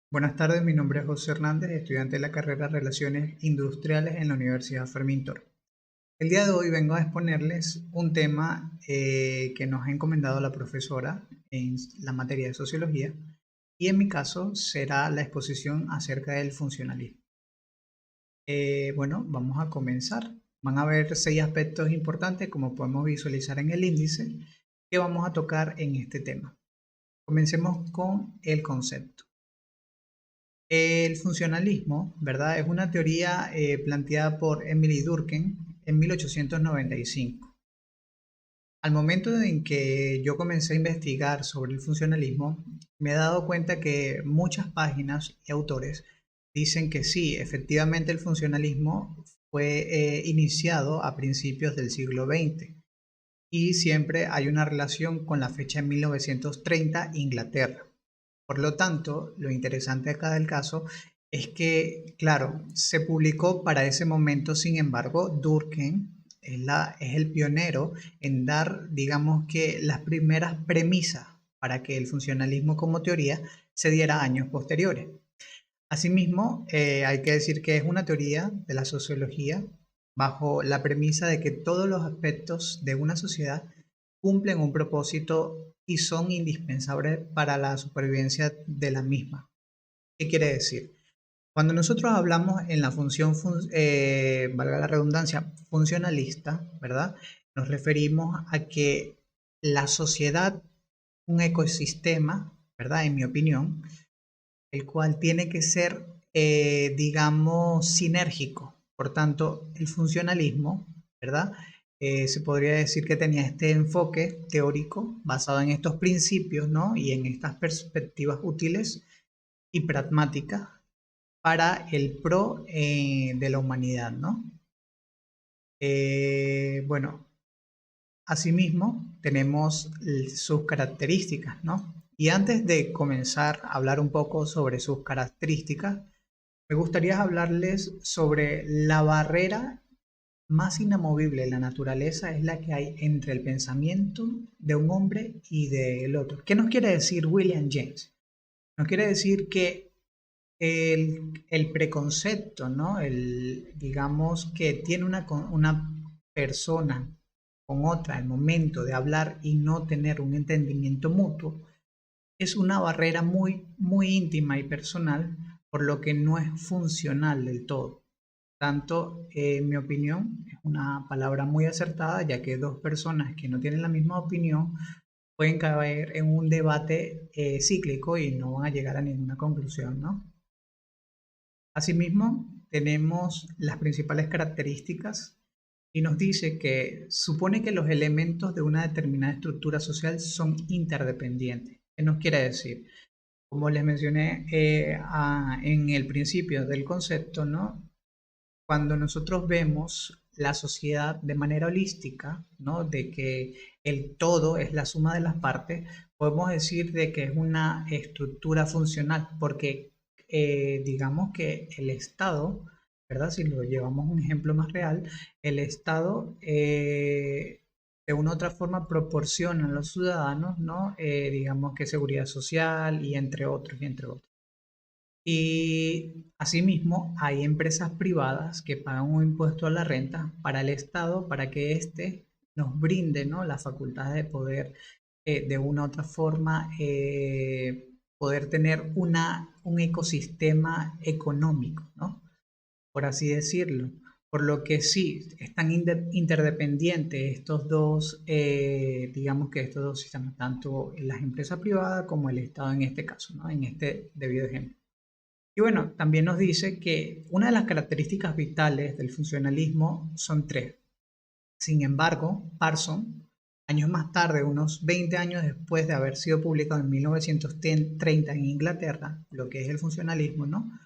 Buenas tardes, mi nombre es José Hernández, estudiante de la carrera Relaciones Industriales en la Universidad Fermín Toro. El día de hoy vengo a exponerles un tema que nos ha encomendado la profesora en la materia de Sociología y en mi caso será la exposición acerca del funcionalismo. Bueno, vamos a comenzar. Van a haber 6 aspectos importantes como podemos visualizar en el índice que vamos a tocar en este tema. Comencemos con el concepto. El funcionalismo, ¿verdad? Es una teoría planteada por Emily Durkheim en 1895. Al momento en que yo comencé a investigar sobre el funcionalismo, me he dado cuenta que muchas páginas y autores dicen que sí, efectivamente el funcionalismo fue iniciado a principios del siglo XX y siempre hay una relación con la fecha de 1930, Inglaterra. Por lo tanto, lo interesante acá del caso es que, claro, se publicó para ese momento. Sin embargo, Durkheim es el pionero en dar, digamos que, las primeras premisas para que el funcionalismo como teoría se diera años posteriores. Asimismo, hay que decir que es una teoría de la sociología bajo la premisa de que todos los aspectos de una sociedad cumplen un propósito y son indispensables para la supervivencia de la misma. ¿Qué quiere decir? Cuando nosotros hablamos en la función, valga la redundancia, funcionalista, ¿verdad? Nos referimos a que la sociedad, un ecosistema, ¿verdad? En mi opinión, el cual tiene que ser, digamos, sinérgico. Por tanto, el funcionalismo, ¿verdad? Se podría decir que tenía este enfoque teórico basado en estos principios, ¿no? Y en estas perspectivas útiles y pragmáticas para el pro de la humanidad, ¿no? Bueno, asimismo, tenemos sus características, ¿no? Y antes de comenzar a hablar un poco sobre sus características, me gustaría hablarles sobre la barrera más inamovible de la naturaleza es la que hay entre el pensamiento de un hombre y del otro. ¿Qué nos quiere decir William James? Nos quiere decir que el preconcepto, ¿no? Digamos que tiene una persona con otra al momento de hablar y no tener un entendimiento mutuo, es una barrera muy íntima y personal, por lo que no es funcional del todo. Tanto, en mi opinión, es una palabra muy acertada, ya que dos personas que no tienen la misma opinión pueden caer en un debate cíclico y no van a llegar a ninguna conclusión, ¿no? Asimismo, tenemos las principales características y nos dice que supone que los elementos de una determinada estructura social son interdependientes. ¿Qué nos quiere decir? Como les mencioné en el principio del concepto, ¿no? Cuando nosotros vemos la sociedad de manera holística, ¿no? De que el todo es la suma de las partes, podemos decir de que es una estructura funcional, porque digamos que el Estado, ¿verdad? Si lo llevamos a un ejemplo más real, el Estado de una u otra forma proporciona a los ciudadanos, ¿no? Digamos que seguridad social y entre otros, y entre otros. Y asimismo, hay empresas privadas que pagan un impuesto a la renta para el Estado para que éste nos brinde, ¿no? La facultad de poder, de una u otra forma, poder tener un ecosistema económico, ¿no? Por así decirlo. Por lo que sí, están interdependientes estos dos, digamos que estos dos sistemas, tanto las empresas privadas como el Estado en este caso, ¿no? En este debido ejemplo. Y bueno, también nos dice que una de las características vitales del funcionalismo son tres. Sin embargo, Parson, años más tarde, unos 20 años después de haber sido publicado en 1930 en Inglaterra, lo que es el funcionalismo, ¿no?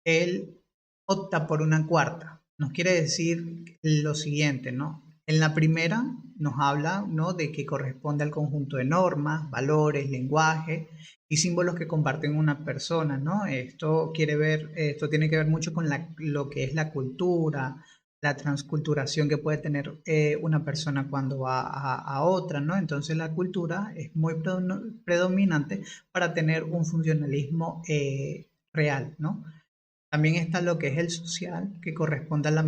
Él opta por una cuarta. Nos quiere decir lo siguiente, ¿no? En la primera nos habla, ¿no? De que corresponde al conjunto de normas, valores, lenguaje y símbolos que comparten una persona, ¿no? Esto tiene que ver mucho con lo que es la cultura, la transculturación que puede tener una persona cuando va a otra, ¿no? Entonces la cultura es muy predominante para tener un funcionalismo real, ¿no? También está lo que es el social, que corresponde a la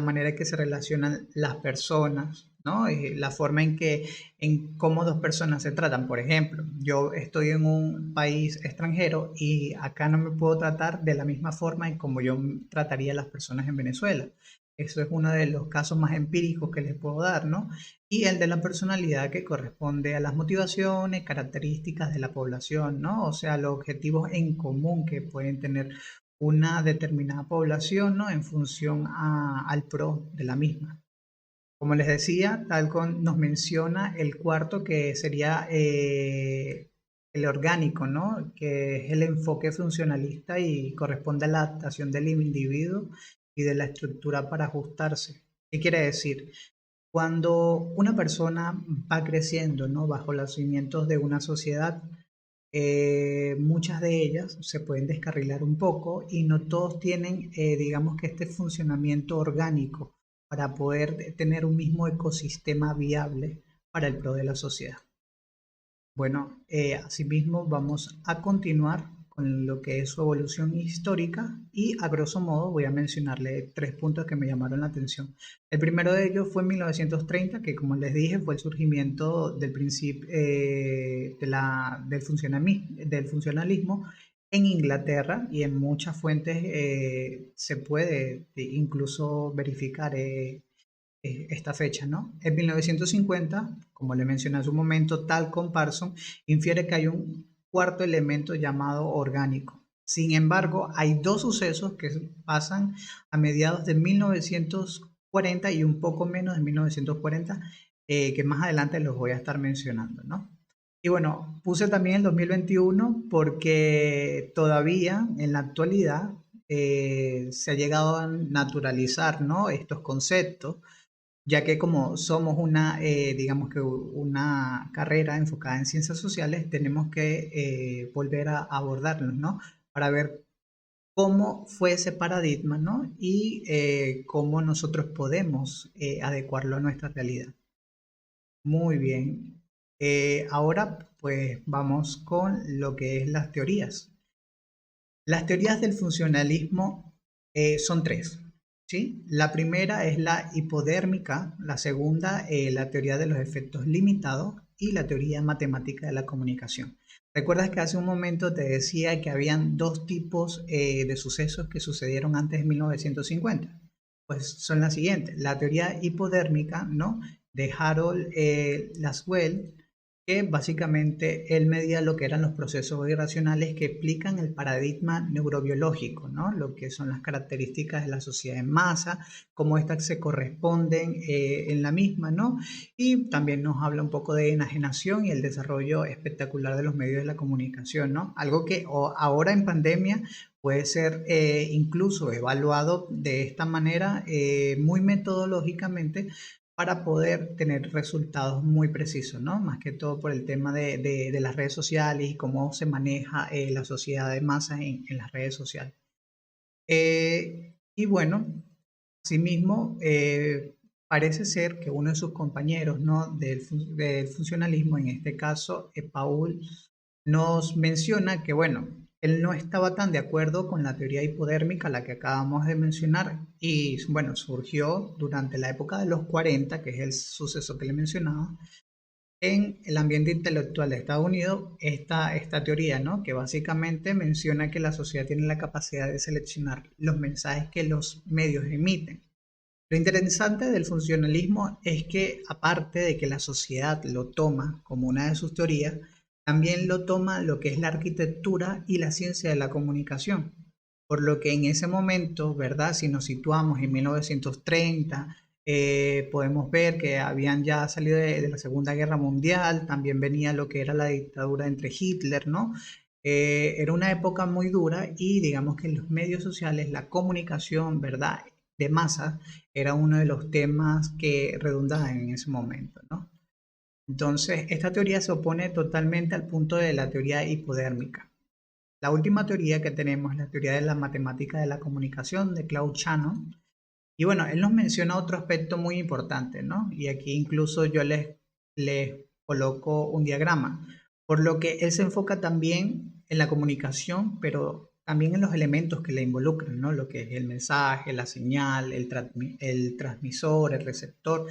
manera en que se relacionan las personas, ¿no? La forma en cómo dos personas se tratan. Por ejemplo, yo estoy en un país extranjero y acá no me puedo tratar de la misma forma en como yo trataría a las personas en Venezuela. Eso es uno de los casos más empíricos que les puedo dar, ¿no? Y el de la personalidad que corresponde a las motivaciones, características de la población, ¿no? O sea, los objetivos en común que pueden tener una determinada población, ¿no? En función al pro de la misma. Como les decía, Talcon nos menciona el cuarto que sería el orgánico, ¿no? Que es el enfoque funcionalista y corresponde a la adaptación del individuo y de la estructura para ajustarse. ¿Qué quiere decir? Cuando una persona va creciendo, ¿no? Bajo los cimientos de una sociedad, muchas de ellas se pueden descarrilar un poco y no todos tienen, digamos que este funcionamiento orgánico para poder tener un mismo ecosistema viable para el pro de la sociedad. Bueno, asimismo vamos a continuar con lo que es su evolución histórica y a grosso modo voy a mencionarle tres puntos que me llamaron la atención. El primero de ellos fue en 1930, que como les dije fue el surgimiento del principio del funcionalismo en Inglaterra y en muchas fuentes se puede incluso verificar esta fecha, ¿no? En 1950, como le mencioné hace un momento, Talcott Parsons infiere que hay un cuarto elemento llamado orgánico. Sin embargo, hay dos sucesos que pasan a mediados de 1940 y un poco menos de 1940, que más adelante los voy a estar mencionando, ¿no? Y bueno, puse también el 2021 porque todavía en la actualidad se ha llegado a naturalizar, ¿no? Estos conceptos ya que como somos una, digamos que una carrera enfocada en ciencias sociales, tenemos que volver a abordarlos, ¿no? Para ver cómo fue ese paradigma, ¿no? Y cómo nosotros podemos adecuarlo a nuestra realidad. Muy bien. Ahora, pues vamos con lo que es las teorías. Las teorías del funcionalismo son tres, ¿sí? La primera es la hipodérmica, la segunda la teoría de los efectos limitados y la teoría matemática de la comunicación. ¿Recuerdas que hace un momento te decía que habían dos tipos de sucesos que sucedieron antes de 1950? Pues son las siguientes. La teoría hipodérmica, ¿no? De Harold Laswell, que básicamente él medía lo que eran los procesos irracionales que explican el paradigma neurobiológico, ¿no? Lo que son las características de la sociedad en masa, cómo estas se corresponden en la misma, ¿no? Y también nos habla un poco de enajenación y el desarrollo espectacular de los medios de la comunicación, ¿no? Algo que ahora en pandemia puede ser incluso evaluado de esta manera muy metodológicamente para poder tener resultados muy precisos, ¿no? Más que todo por el tema de las redes sociales y cómo se maneja la sociedad de masas en las redes sociales. Y bueno, asimismo, parece ser que uno de sus compañeros, ¿no? Del funcionalismo, en este caso, Paul, nos menciona que, bueno, él no estaba tan de acuerdo con la teoría hipodérmica, la que acabamos de mencionar, y bueno, surgió durante la época de los 40, que es el suceso que le mencionaba, en el ambiente intelectual de Estados Unidos, esta teoría, ¿no? Que básicamente menciona que la sociedad tiene la capacidad de seleccionar los mensajes que los medios emiten. Lo interesante del funcionalismo es que, aparte de que la sociedad lo toma como una de sus teorías, también lo toma lo que es la arquitectura y la ciencia de la comunicación. Por lo que en ese momento, ¿verdad? Si nos situamos en 1930, podemos ver que habían ya salido de la Segunda Guerra Mundial, también venía lo que era la dictadura entre Hitler, ¿no? Era una época muy dura y digamos que los medios sociales, la comunicación, ¿verdad? De masas, era uno de los temas que redundaban en ese momento, ¿no? Entonces, esta teoría se opone totalmente al punto de la teoría hipodérmica. La última teoría que tenemos es la teoría de la matemática de la comunicación de Claude Shannon. Y bueno, él nos menciona otro aspecto muy importante, ¿no? Y aquí incluso yo les coloco un diagrama, por lo que él se enfoca también en la comunicación, pero también en los elementos que la involucran, ¿no? Lo que es el mensaje, la señal, el transmisor, el receptor,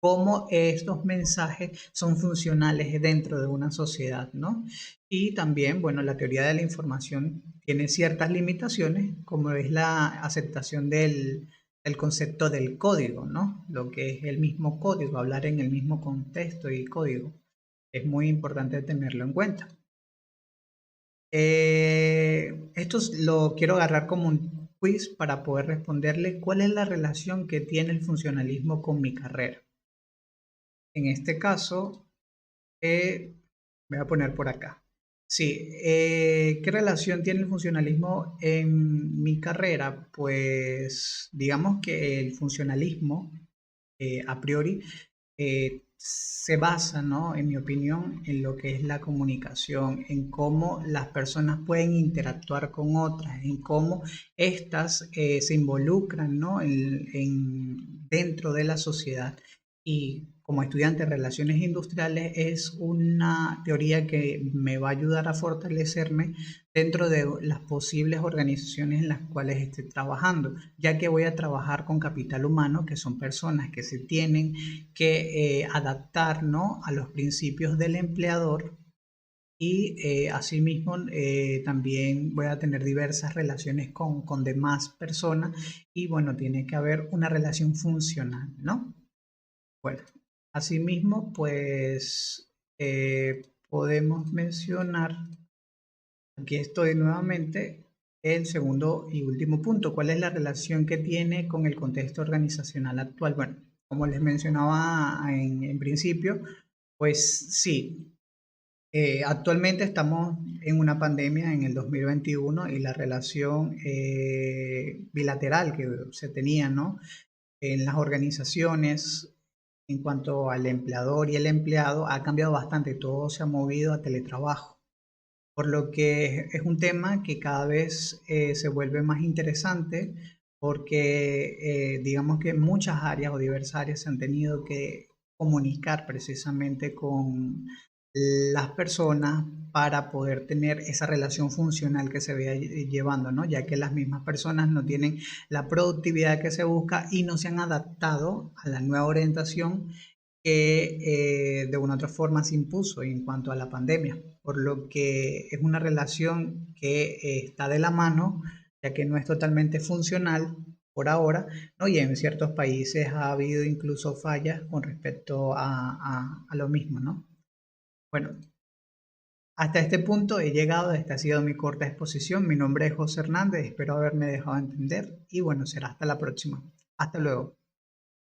cómo estos mensajes son funcionales dentro de una sociedad, ¿no? Y también, bueno, la teoría de la información tiene ciertas limitaciones, como es la aceptación del concepto del código, ¿no? Lo que es el mismo código, hablar en el mismo contexto y código. Es muy importante tenerlo en cuenta. Esto lo quiero agarrar como un quiz para poder responderle cuál es la relación que tiene el funcionalismo con mi carrera. En este caso, voy a poner por acá. Sí, ¿qué relación tiene el funcionalismo en mi carrera? Pues digamos que el funcionalismo, a priori, se basa, ¿no? En mi opinión, en lo que es la comunicación, en cómo las personas pueden interactuar con otras, en cómo éstas se involucran, ¿no? Dentro de la sociedad. Y como estudiante de relaciones industriales es una teoría que me va a ayudar a fortalecerme dentro de las posibles organizaciones en las cuales esté trabajando, ya que voy a trabajar con capital humano, que son personas que se tienen que adaptar, ¿no? A los principios del empleador y asimismo también voy a tener diversas relaciones con demás personas y bueno, tiene que haber una relación funcional, ¿no? Bueno, asimismo, pues podemos mencionar, aquí estoy nuevamente, el segundo y último punto. ¿Cuál es la relación que tiene con el contexto organizacional actual? Bueno, como les mencionaba en principio, pues sí, actualmente estamos en una pandemia en el 2021 y la relación bilateral que se tenía, ¿no? En las organizaciones en cuanto al empleador y el empleado ha cambiado bastante, todo se ha movido a teletrabajo, por lo que es un tema que cada vez se vuelve más interesante porque digamos que muchas áreas o diversas áreas se han tenido que comunicar precisamente con las personas para poder tener esa relación funcional que se vea llevando, ¿no? Ya que las mismas personas no tienen la productividad que se busca y no se han adaptado a la nueva orientación que de una u otra forma se impuso en cuanto a la pandemia, por lo que es una relación que está de la mano, ya que no es totalmente funcional por ahora, ¿no? Y en ciertos países ha habido incluso fallas con respecto a lo mismo, ¿no? Bueno, hasta este punto he llegado, esta ha sido mi corta exposición, mi nombre es José Hernández, espero haberme dejado entender y bueno, será hasta la próxima. Hasta luego.